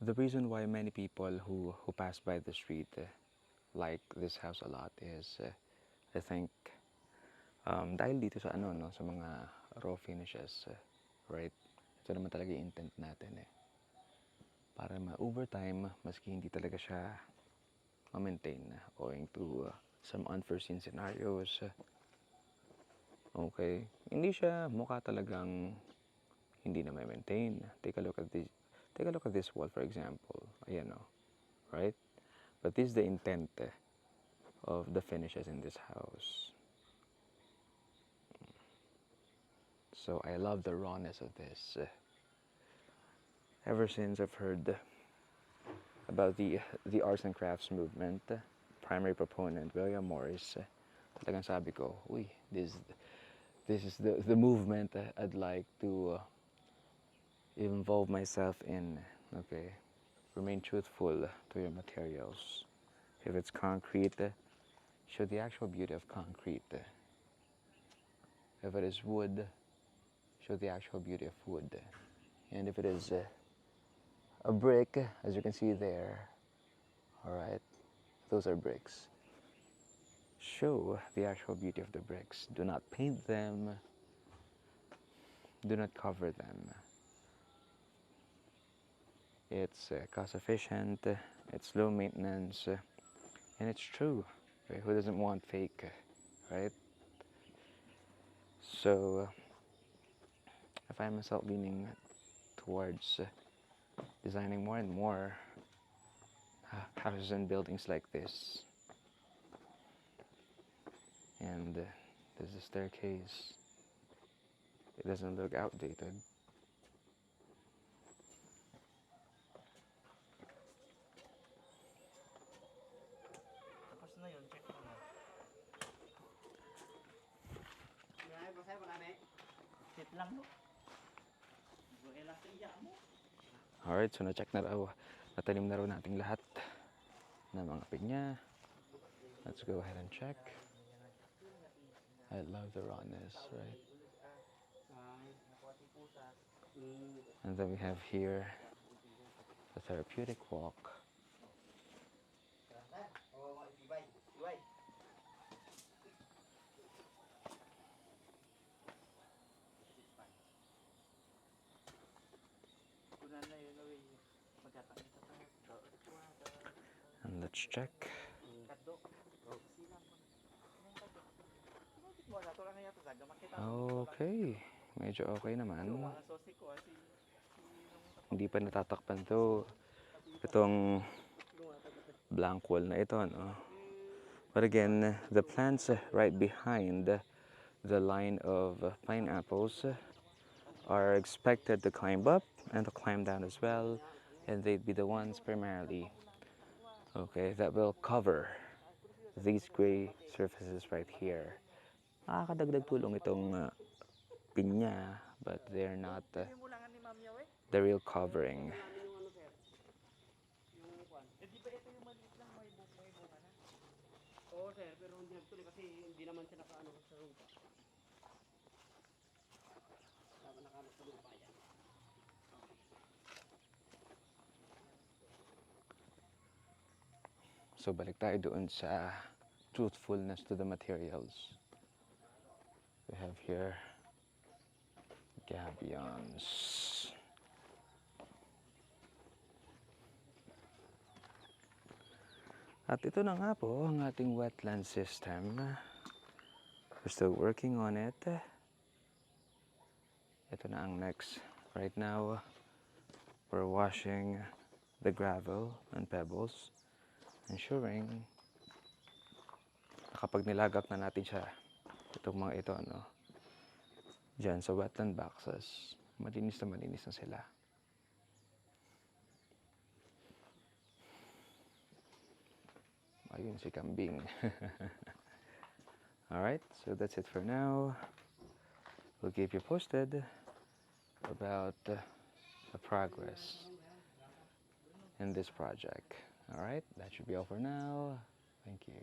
The reason why many people who pass by the street like this house a lot is I think dahil dito sa ano no sa mga raw finishes, right? Ito naman talaga yung intent natin para over time maski hindi talaga siya ma-maintain owing to some unforeseen scenarios. Okay, hindi siya mukha talagang hindi na maintain. Take a look at this wall, for example. Ayan o, right? But this is the intent of the finishes in this house. So I love the rawness of this. Ever since I've heard about the arts and crafts movement, primary proponent William Morris, talagang sabi ko, uy, this is the movement I'd like to involve myself in. Okay, remain truthful to your materials. If it's concrete, show the actual beauty of concrete. If it is wood, show the actual beauty of wood. And if it is a brick, as you can see there, all right, those are bricks. Show the actual beauty of the bricks. Do not paint them. Do not cover them. It's cost efficient, it's low maintenance, and it's true. Okay? Who doesn't want fake, right? So I find myself leaning towards designing more and more houses and buildings like this. And there's a staircase. It doesn't look outdated. Tapos na yun, check mo na. Check lang mo. Buhay lang sa iya mo. Alright, so na-check na raw. Natanim na raw nating lahat ng mga pinya. Let's go ahead and check. I love the rawness, right? And then we have here the therapeutic walk. And let's check. Okay, medyo okay naman. Hindi pa natatakpan to. Itong blank wall na ito, no? But again, the plants right behind the line of pineapples are expected to climb up and to climb down as well. And they'd be the ones primarily, okay, that will cover these gray surfaces right here. Nakakadagdag tulong itong pinya, but they're not the real covering. Oo sir, pero hindi nagtuloy kasi hindi naman siya nakaano sa lupa. Dapat nakaano sa lupa yan. So balik tayo doon sa truthfulness to the materials. We have here gabions. At ito na nga po ang ating wetland system. We're still working on it. Ito na ang next. Right now, we're washing the gravel and pebbles, ensuring na kapag nilagak na natin siya, itong mga ito, ano, dyan sa wetland boxes, malinis na sila. Ayun si kambing. Alright, so that's it for now. We'll keep you posted about the progress in this project. Alright, that should be all for now. Thank you.